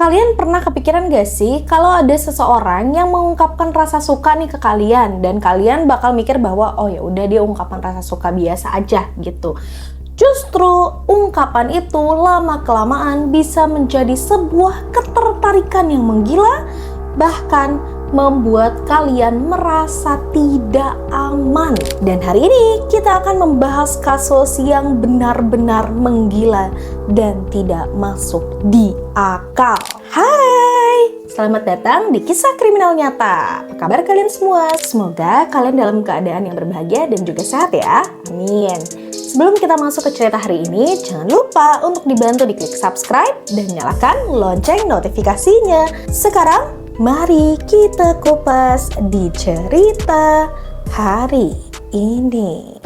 Kalian pernah kepikiran gak sih kalau ada seseorang yang mengungkapkan rasa suka nih ke kalian dan kalian bakal mikir bahwa oh ya udah dia ungkapan rasa suka biasa aja gitu. Justru ungkapan itu lama-kelamaan bisa menjadi sebuah ketertarikan yang menggila, bahkan membuat kalian merasa tidak aman. Dan hari ini kita akan membahas kasus yang benar-benar menggila dan tidak masuk di akal. Hai, selamat datang di Kisah Kriminal Nyata. Apa kabar kalian semua? Semoga kalian dalam keadaan yang berbahagia dan juga sehat ya. Amin. Sebelum kita masuk ke cerita hari ini, jangan lupa untuk dibantu diklik subscribe dan nyalakan lonceng notifikasinya. Sekarang, mari kita kupas di cerita hari ini.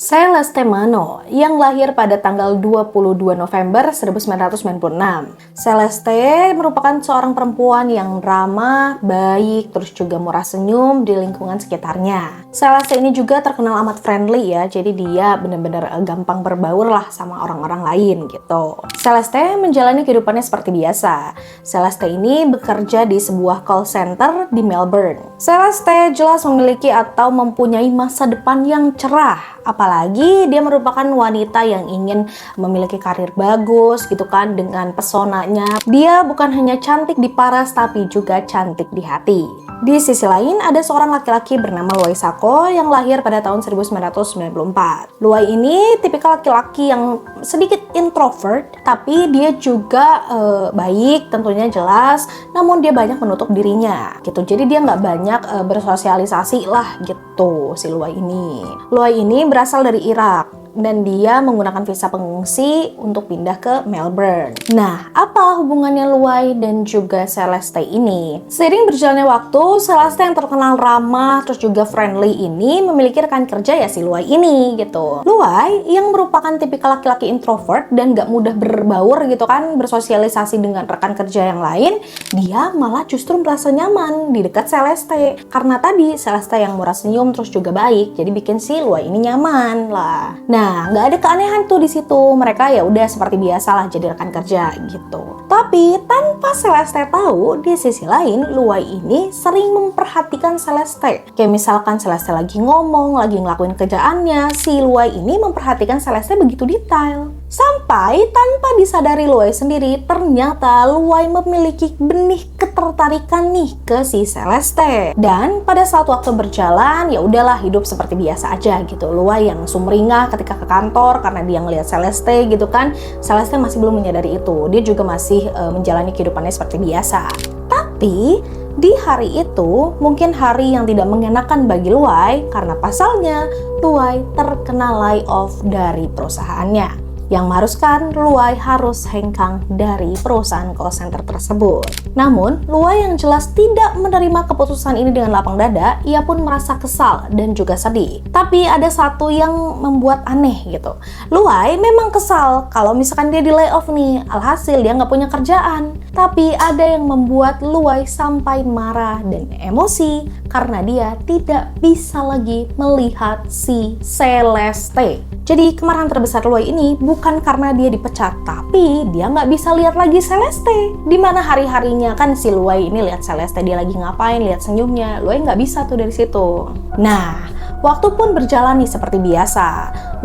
Celeste Mano yang lahir pada tanggal 22 November 1996. Celeste merupakan seorang perempuan yang ramah, baik, terus juga murah senyum di lingkungan sekitarnya. Celeste ini juga terkenal amat friendly ya, jadi dia benar-benar gampang berbaur lah sama orang-orang lain gitu. Celeste menjalani kehidupannya seperti biasa. Celeste ini bekerja di sebuah call center di Melbourne. Celeste jelas memiliki atau mempunyai masa depan yang cerah. Apalagi dia merupakan wanita yang ingin memiliki karir bagus gitu kan, dengan pesonanya. Dia bukan hanya cantik di paras tapi juga cantik di hati. Di sisi lain ada seorang laki-laki bernama Luai Sako yang lahir pada tahun 1994. Luai ini tipikal laki-laki yang sedikit introvert, tapi dia juga baik tentunya jelas, namun dia banyak menutup dirinya gitu. Jadi dia nggak banyak bersosialisasi lah gitu si Luai ini. Luai ini berasal dari Irak dan dia menggunakan visa pengungsi untuk pindah ke Melbourne. Nah, apa hubungannya Luai dan juga Celeste ini? Seiring berjalannya waktu, Celeste yang terkenal ramah terus juga friendly ini memiliki rekan kerja ya si Luai ini gitu. Luai yang merupakan tipikal laki-laki introvert dan gak mudah berbaur gitu kan, bersosialisasi dengan rekan kerja yang lain, dia malah justru merasa nyaman di dekat Celeste. Karena tadi Celeste yang murah senyum terus juga baik, jadi bikin si Luai ini nyaman lah. Nah, nggak ada keanehan tuh di situ. Mereka ya udah seperti biasa lah jadi rekan kerja gitu. Tapi tanpa Celeste tahu, di sisi lain Luai ini sering memperhatikan Celeste. Kayak misalkan Celeste lagi ngomong, lagi ngelakuin kerjaannya, si Luai ini memperhatikan Celeste begitu detail. Sampai tanpa disadari Luai sendiri, ternyata Luai memiliki benih ketertarikan nih ke si Celeste. Dan pada saat waktu berjalan, ya udahlah hidup seperti biasa aja gitu. Luai yang sumringah ketika ke kantor karena dia ngelihat Celeste gitu kan. Celeste masih belum menyadari itu. Dia juga masih menjalani kehidupannya seperti biasa. Tapi di hari itu mungkin hari yang tidak mengenakan bagi Luai karena pasalnya Luai terkena layoff dari perusahaannya, yang mengharuskan Luai harus hengkang dari perusahaan call center tersebut. Namun, Luai yang jelas tidak menerima keputusan ini dengan lapang dada, ia pun merasa kesal dan juga sedih. Tapi ada satu yang membuat aneh gitu. Luai memang kesal kalau misalkan dia di layoff nih, alhasil dia nggak punya kerjaan. Tapi ada yang membuat Luai sampai marah dan emosi karena dia tidak bisa lagi melihat si Celeste. Jadi kemarahan terbesar Luai ini bukan karena dia dipecat, tapi dia nggak bisa lihat lagi Celeste. Dimana hari-harinya kan si Luai ini lihat Celeste dia lagi ngapain, lihat senyumnya, Luai nggak bisa tuh dari situ. Nah, waktu pun berjalan nih seperti biasa.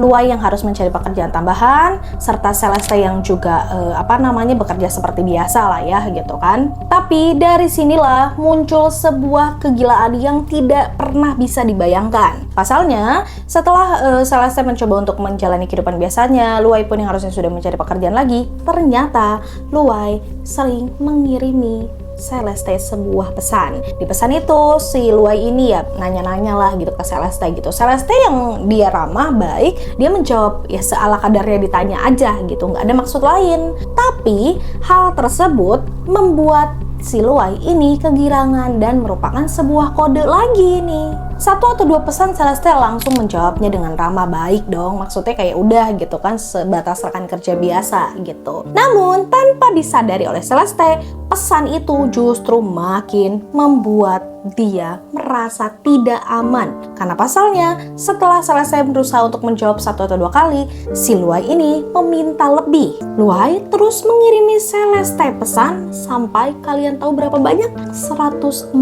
Luai yang harus mencari pekerjaan tambahan, serta Celeste yang juga bekerja seperti biasa lah ya gitu kan. Tapi dari sinilah muncul sebuah kegilaan yang tidak pernah bisa dibayangkan. Pasalnya, setelah Celeste mencoba untuk menjalani kehidupan biasanya, Luai pun yang harusnya sudah mencari pekerjaan lagi, ternyata Luai sering mengirimi Celeste sebuah pesan. Di pesan itu si Luai ini ya nanya-nanya lah gitu ke Celeste gitu. Celeste yang dia ramah, baik, dia menjawab ya seala kadarnya ditanya aja gitu, nggak ada maksud lain. Tapi hal tersebut membuat si Luai ini kegirangan dan merupakan sebuah kode lagi nih. 1 atau 2 pesan Celeste langsung menjawabnya dengan ramah, baik dong, maksudnya kayak udah gitu kan, sebatas rekan kerja biasa gitu. Namun tanpa disadari oleh Celeste, pesan itu justru makin membuat dia merasa tidak aman. Karena pasalnya, setelah Celeste berusaha untuk menjawab 1 atau 2 kali, si Luai ini meminta lebih. Luai terus mengirimi Celeste pesan sampai kalian tahu berapa banyak? 140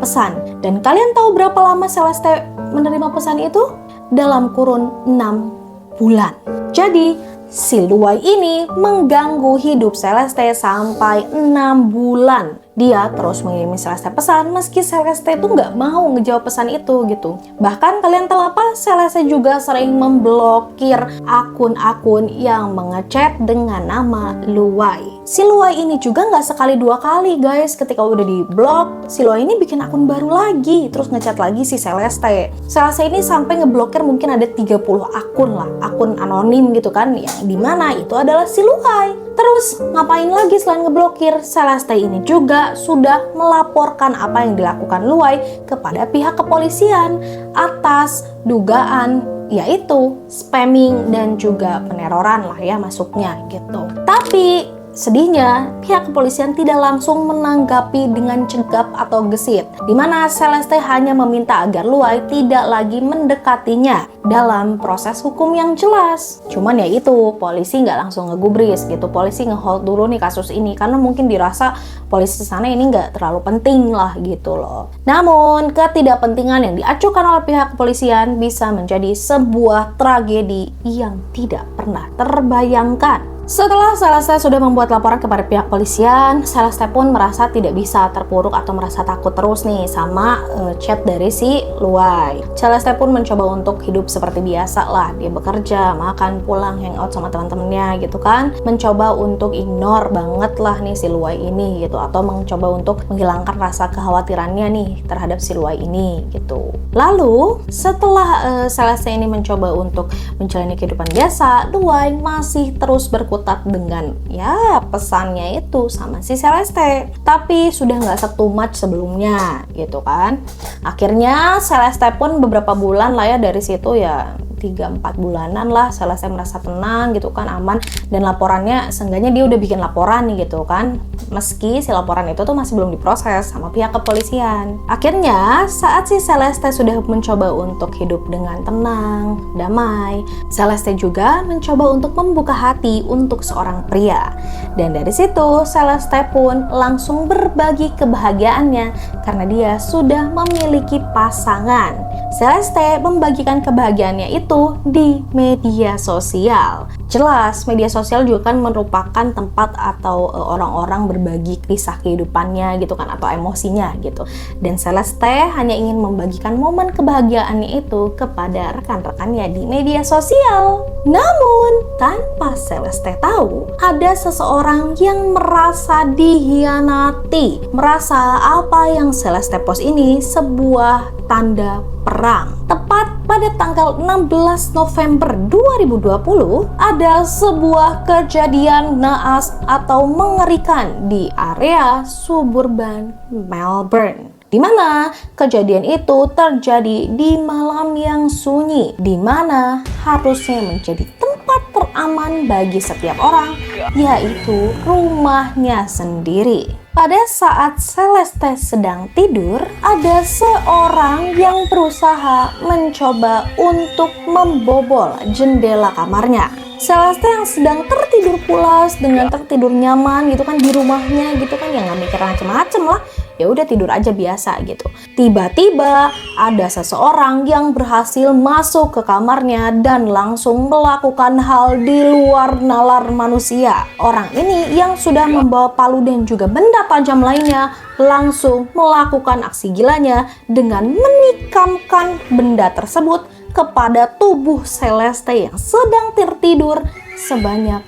pesan. Dan kalian tahu berapa lama Celeste menerima pesan itu? Dalam kurun 6 bulan. Jadi, si Luai ini mengganggu hidup Celeste sampai 6 bulan. Dia terus mengirimi Celeste pesan meski Celeste itu nggak mau ngejawab pesan itu gitu. Bahkan kalian tahu apa? Celeste juga sering memblokir akun-akun yang mengechat dengan nama Luai. Si Luai ini juga nggak sekali 2 kali guys. Ketika udah di blok, si Luai ini bikin akun baru lagi, terus ngechat lagi si Celeste. Celeste ini sampai ngeblokir mungkin ada 30 akun lah, akun anonim gitu kan, yang dimana itu adalah si Luai. Terus ngapain lagi selain ngeblokir? Celeste ini juga sudah melaporkan apa yang dilakukan Luai kepada pihak kepolisian atas dugaan yaitu spamming dan juga peneroran lah ya masuknya gitu. Tapi sedihnya, pihak kepolisian tidak langsung menanggapi dengan cegap atau gesit, di mana Celeste hanya meminta agar Luai tidak lagi mendekatinya dalam proses hukum yang jelas. Cuman ya itu, polisi nggak langsung ngegubris gitu, polisi ngehold dulu nih kasus ini, karena mungkin dirasa polisi sana ini nggak terlalu penting lah gitu loh. Namun, ketidakpentingan yang diacukan oleh pihak kepolisian bisa menjadi sebuah tragedi yang tidak pernah terbayangkan. Setelah Celeste sudah membuat laporan kepada pihak polisian, Celeste pun merasa tidak bisa terpuruk atau merasa takut terus nih sama chat dari si Luai. Celeste pun mencoba untuk hidup seperti biasa lah. Dia bekerja, makan, pulang, hangout sama teman-temannya gitu kan. Mencoba untuk ignore banget lah nih si Luai ini gitu. Atau mencoba untuk menghilangkan rasa kekhawatirannya nih terhadap si Luai ini gitu. Lalu setelah Celeste ini mencoba untuk menjalani kehidupan biasa, Luai masih terus berkutat dengan ya pesannya itu sama si Celeste, tapi sudah nggak se-too much sebelumnya gitu kan. Akhirnya Celeste pun beberapa bulan lah ya dari situ ya 3-4 bulanan lah Celeste merasa tenang gitu kan, aman, dan laporannya seenggaknya dia udah bikin laporan nih gitu kan, meski si laporan itu tuh masih belum diproses sama pihak kepolisian. Akhirnya saat si Celeste sudah mencoba untuk hidup dengan tenang, damai, Celeste juga mencoba untuk membuka hati untuk seorang pria, dan dari situ Celeste pun langsung berbagi kebahagiaannya karena dia sudah memiliki pasangan. Celeste membagikan kebahagiaannya itu di media sosial. Jelas, media sosial juga kan merupakan tempat atau orang-orang berbagi kisah kehidupannya gitu kan, atau emosinya gitu. Dan Celeste hanya ingin membagikan momen kebahagiaannya itu kepada rekan-rekannya di media sosial. Namun, tanpa Celeste tahu, ada seseorang yang merasa dihianati, merasa apa yang Celeste post ini sebuah tanda perang. Tepat pada tanggal 16 November 2020, ada sebuah kejadian naas atau mengerikan di area suburban Melbourne, di mana kejadian itu terjadi di malam yang sunyi, di mana harusnya menjadi tempat teraman bagi setiap orang, yaitu rumahnya sendiri. Pada saat Celeste sedang tidur, ada seorang yang berusaha mencoba untuk membobol jendela kamarnya. Celeste yang sedang tertidur pulas dengan tertidur nyaman gitu kan di rumahnya gitu kan, yang nggak mikir macem-macem lah, ya udah tidur aja biasa gitu. Tiba-tiba ada seseorang yang berhasil masuk ke kamarnya dan langsung melakukan hal di luar nalar manusia. Orang ini yang sudah membawa palu dan juga benda tajam lainnya langsung melakukan aksi gilanya dengan menikamkan benda tersebut kepada tubuh Celeste yang sedang tertidur sebanyak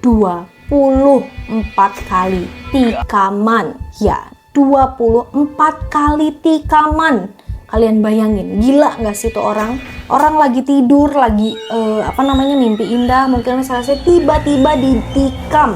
24 kali tikaman. Ya, 24 kali tikaman. Kalian bayangin, gila nggak sih tuh orang? Orang lagi tidur, lagi mimpi indah, mungkin Celeste tiba-tiba ditikam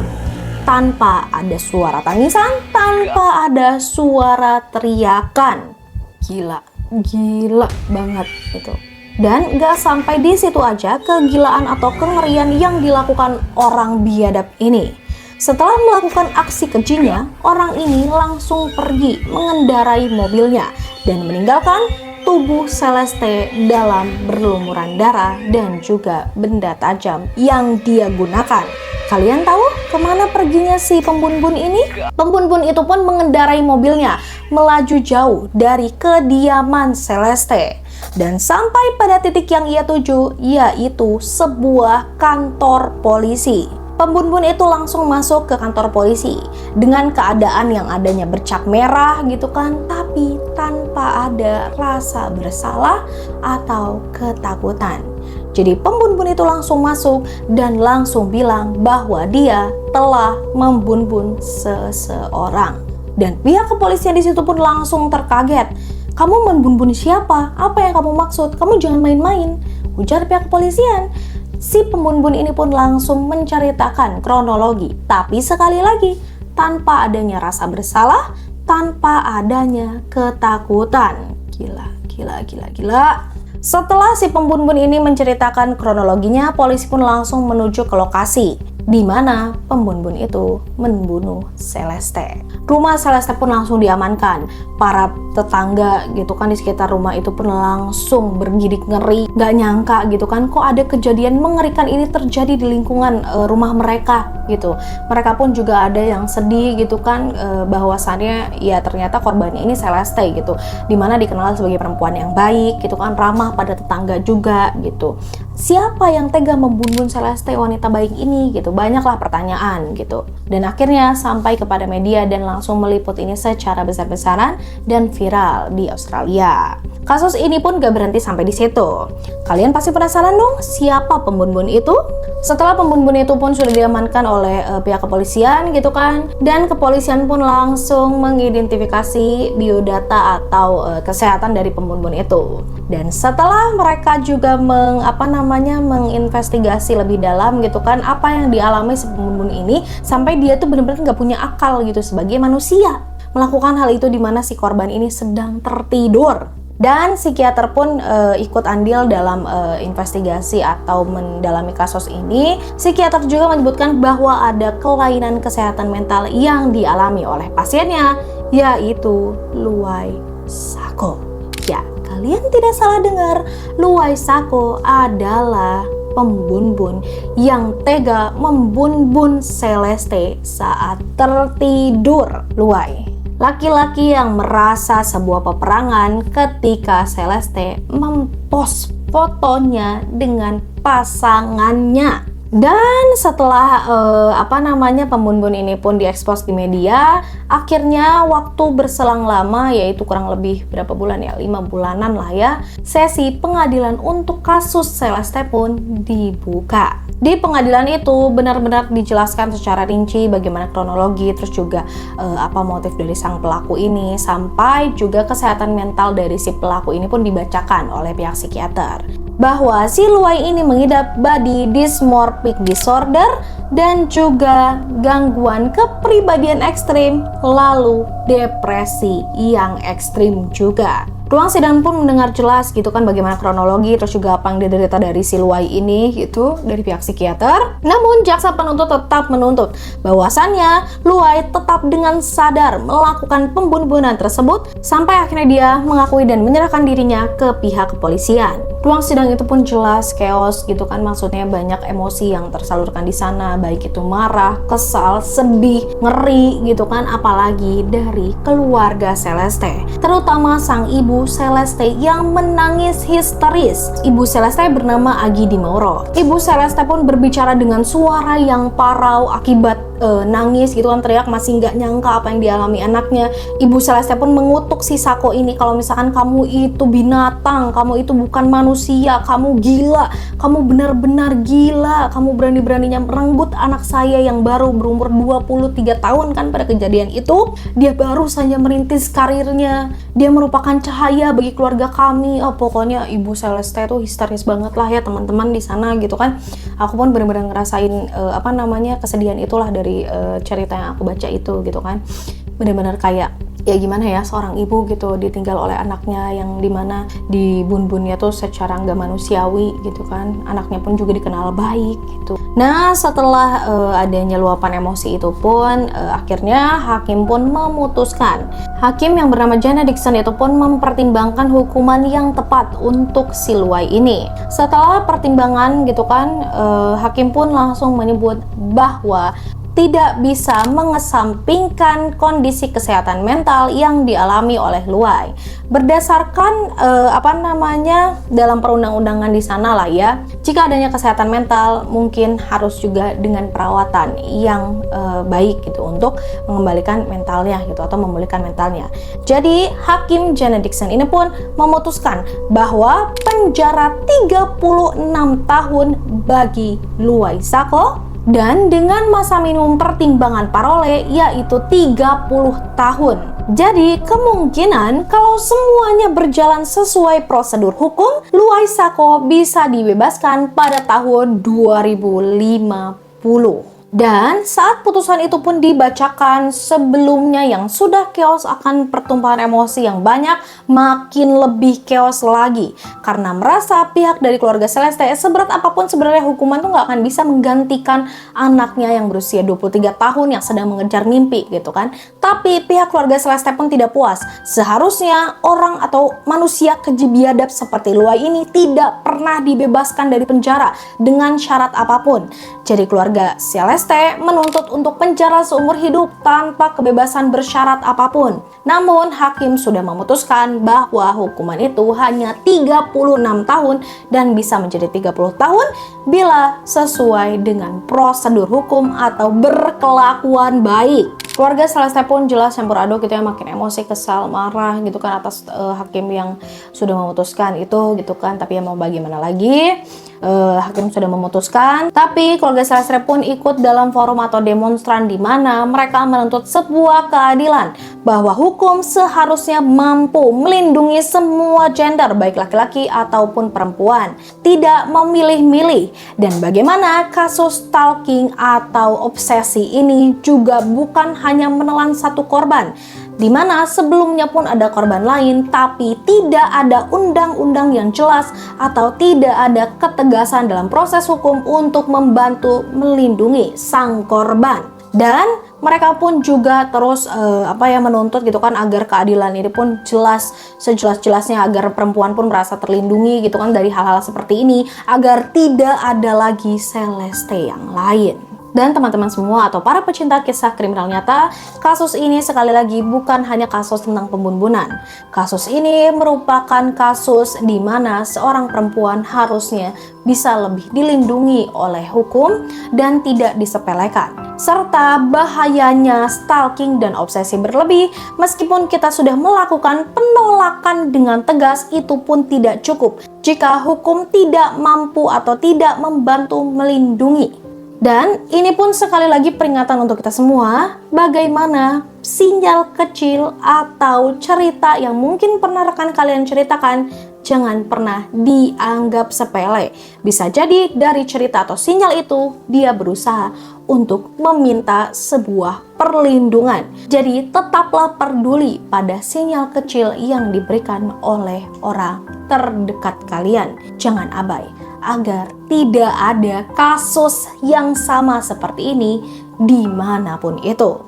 tanpa ada suara tangisan, tanpa ada suara teriakan. Gila banget gitu. Dan gak sampai di situ aja kegilaan atau kengerian yang dilakukan orang biadab ini. Setelah melakukan aksi kejinya, orang ini langsung pergi mengendarai mobilnya dan meninggalkan tubuh Celeste dalam berlumuran darah dan juga benda tajam yang dia gunakan. Kalian tahu kemana perginya si pembunbun ini? Pembunbun itu pun mengendarai mobilnya melaju jauh dari kediaman Celeste dan sampai pada titik yang ia tuju, yaitu sebuah kantor polisi. Pembunbun itu langsung masuk ke kantor polisi dengan keadaan yang adanya bercak merah gitu kan, tapi tanpa ada rasa bersalah atau ketakutan. Jadi pembunbun itu langsung masuk dan langsung bilang bahwa dia telah membunbun seseorang. Dan pihak kepolisian di situ pun langsung terkaget. Kamu membunbun siapa? Apa yang kamu maksud? Kamu jangan main-main, ujar pihak kepolisian. Si pembunbun ini pun langsung menceritakan kronologi, tapi sekali lagi tanpa adanya rasa bersalah, tanpa adanya ketakutan. Gila. Setelah si pembunbun ini menceritakan kronologinya, polisi pun langsung menuju ke lokasi di mana pembunbun itu membunuh Celeste. Rumah Celeste pun langsung diamankan. Para tetangga gitu kan di sekitar rumah itu pun langsung bergidik ngeri, gak nyangka gitu kan kok ada kejadian mengerikan ini terjadi di lingkungan rumah mereka gitu. Mereka pun juga ada yang sedih gitu kan, bahwasannya ya ternyata korbannya ini Celeste gitu, dimana dikenal sebagai perempuan yang baik gitu kan, ramah pada tetangga juga gitu. Siapa yang tega membunuh Celeste, wanita baik ini gitu? Banyaklah pertanyaan gitu. Dan akhirnya sampai kepada media dan langsung meliput ini secara besar-besaran dan viral di Australia. Kasus ini pun gak berhenti sampai di situ. Kalian pasti penasaran dong, siapa pembunuh itu? Setelah pembunuh itu pun sudah diamankan oleh pihak kepolisian gitu kan, dan kepolisian pun langsung mengidentifikasi biodata atau kesehatan dari pembunuh itu. Dan setelah mereka juga menginvestigasi lebih dalam gitu kan, apa yang dialami si pembunuh ini sampai dia tuh benar-benar nggak punya akal gitu sebagai manusia. Melakukan hal itu di mana si korban ini sedang tertidur. Dan psikiater pun ikut andil dalam investigasi atau mendalami kasus ini. Psikiater juga menyebutkan bahwa ada kelainan kesehatan mental yang dialami oleh pasiennya, yaitu Luai Sako. Ya, kalian tidak salah dengar, Luai Sako adalah pembunbun yang tega membunbun Celeste saat tertidur. Luai, laki-laki yang merasa sebuah peperangan ketika Celeste mempost fotonya dengan pasangannya. Dan setelah pembunuh ini pun diekspos di media, akhirnya waktu berselang lama, yaitu kurang lebih berapa bulan ya, 5 bulanan lah ya, sesi pengadilan untuk kasus Celeste pun dibuka. Di pengadilan itu benar-benar dijelaskan secara rinci bagaimana kronologi, terus juga apa motif dari sang pelaku ini, sampai juga kesehatan mental dari si pelaku ini pun dibacakan oleh pihak psikiater. Bahwa si Luai ini mengidap body dysmorphic disorder dan juga gangguan kepribadian ekstrim, lalu depresi yang ekstrim juga. Ruang sidang pun mendengar jelas gitu kan bagaimana kronologi, terus juga apa yang diderita dari si Luai ini gitu dari pihak psikiater. Namun jaksa penuntut tetap menuntut bahwasannya Luai tetap dengan sadar melakukan pembunuhan tersebut sampai akhirnya dia mengakui dan menyerahkan dirinya ke pihak kepolisian. Ruang sidang itu pun jelas chaos gitu kan, maksudnya banyak emosi yang tersalurkan di sana, baik itu marah, kesal, sedih, ngeri gitu kan, apalagi dari keluarga Celeste, terutama sang ibu Celeste yang menangis histeris. Ibu Celeste bernama Agi Di Mauro. Ibu Celeste pun berbicara dengan suara yang parau akibat nangis gitu kan, teriak, masih nggak nyangka apa yang dialami anaknya. Ibu Celeste pun mengutuk si Sako ini kalau misalkan kamu itu binatang, kamu itu bukan manusia, kamu gila, kamu benar-benar gila, kamu berani-beraninya merenggut anak saya yang baru berumur 23 tahun kan pada kejadian itu. Dia baru saja merintis karirnya, dia merupakan cahaya bagi keluarga kami. Pokoknya Ibu Celeste tuh histeris banget lah ya teman-teman di sana gitu kan. Aku pun benar-benar ngerasain kesedihan itulah dari cerita yang aku baca itu gitu kan. Benar-benar kayak ya gimana ya, seorang ibu gitu ditinggal oleh anaknya yang dimana di bun-bunnya tuh secara nggak manusiawi gitu kan, anaknya pun juga dikenal baik gitu. Nah setelah adanya luapan emosi itu pun akhirnya hakim pun memutuskan. Hakim yang bernama Janet Dixon itu pun mempertimbangkan hukuman yang tepat untuk si Luai ini. Setelah pertimbangan gitu kan, hakim pun langsung menyebut bahwa tidak bisa mengesampingkan kondisi kesehatan mental yang dialami oleh Luai. Berdasarkan dalam perundang-undangan di sana lah ya, jika adanya kesehatan mental mungkin harus juga dengan perawatan yang baik gitu untuk mengembalikan mentalnya gitu atau memulihkan mentalnya. Jadi Hakim Janet Dixon ini pun memutuskan bahwa penjara 36 tahun bagi Luai Sako, dan dengan masa minimum pertimbangan parole yaitu 30 tahun. Jadi kemungkinan kalau semuanya berjalan sesuai prosedur hukum, Luai Sako bisa dibebaskan pada tahun 2050. Dan saat putusan itu pun dibacakan, sebelumnya yang sudah chaos akan pertumpahan emosi yang banyak, makin lebih chaos lagi. Karena merasa pihak dari keluarga Celeste, seberat apapun sebenarnya hukuman tuh nggak akan bisa menggantikan anaknya yang berusia 23 tahun yang sedang mengejar mimpi gitu kan. Tapi pihak keluarga Celeste pun tidak puas. Seharusnya orang atau manusia keji biadab seperti Luai ini tidak pernah dibebaskan dari penjara dengan syarat apapun. Jadi keluarga Celeste menuntut untuk penjara seumur hidup tanpa kebebasan bersyarat apapun. Namun hakim sudah memutuskan bahwa hukuman itu hanya 36 tahun dan bisa menjadi 30 tahun bila sesuai dengan prosedur hukum atau berkelakuan baik. Keluarga Celeste pun jelas campur aduk gitu ya, makin emosi, kesal, marah gitu kan atas hakim yang sudah memutuskan itu gitu kan. Tapi ya mau bagaimana lagi, hakim sudah memutuskan. Tapi keluarga Celeste pun ikut dalam forum atau demonstran di mana mereka menuntut sebuah keadilan bahwa hukum seharusnya mampu melindungi semua gender, baik laki-laki ataupun perempuan, tidak memilih-milih. Dan bagaimana kasus stalking atau obsesi ini juga bukan hanya menelan satu korban, di mana sebelumnya pun ada korban lain, tapi tidak ada undang-undang yang jelas atau tidak ada ketegasan dalam proses hukum untuk membantu melindungi sang korban. Dan mereka pun juga terus menuntut gitu kan agar keadilan ini pun jelas, sejelas-jelasnya, agar perempuan pun merasa terlindungi gitu kan dari hal-hal seperti ini, agar tidak ada lagi Celeste yang lain. Dan teman-teman semua atau para pecinta kisah kriminal nyata, kasus ini sekali lagi bukan hanya kasus tentang pembunuhan. Kasus ini merupakan kasus di mana seorang perempuan harusnya bisa lebih dilindungi oleh hukum dan tidak disepelekan. Serta bahayanya stalking dan obsesi berlebih, meskipun kita sudah melakukan penolakan dengan tegas, itu pun tidak cukup jika hukum tidak mampu atau tidak membantu melindungi. Dan ini pun sekali lagi peringatan untuk kita semua, bagaimana sinyal kecil atau cerita yang mungkin pernah rekan kalian ceritakan, jangan pernah dianggap sepele. Bisa jadi dari cerita atau sinyal itu, dia berusaha untuk meminta sebuah perlindungan. Jadi tetaplah peduli pada sinyal kecil yang diberikan oleh orang terdekat kalian. Jangan abai, agar tidak ada kasus yang sama seperti ini dimanapun itu.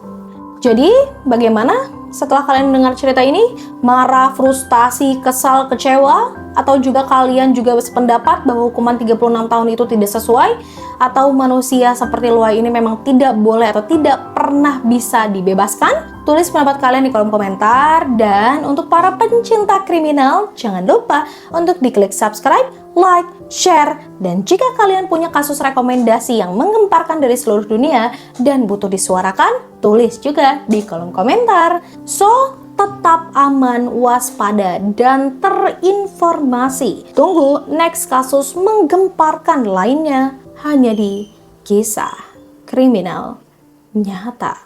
Jadi bagaimana setelah kalian mendengar cerita ini? Marah, frustasi, kesal, kecewa? Atau juga kalian juga sependapat bahwa hukuman 36 tahun itu tidak sesuai? Atau manusia seperti Luai ini memang tidak boleh atau tidak pernah bisa dibebaskan? Tulis pendapat kalian di kolom komentar. Dan untuk para pencinta kriminal, jangan lupa untuk diklik subscribe, like, share, dan jika kalian punya kasus rekomendasi yang menggemparkan dari seluruh dunia dan butuh disuarakan, tulis juga di kolom komentar. So, tetap aman, waspada, dan terinformasi. Tunggu next kasus menggemparkan lainnya hanya di Kisah Kriminal Nyata.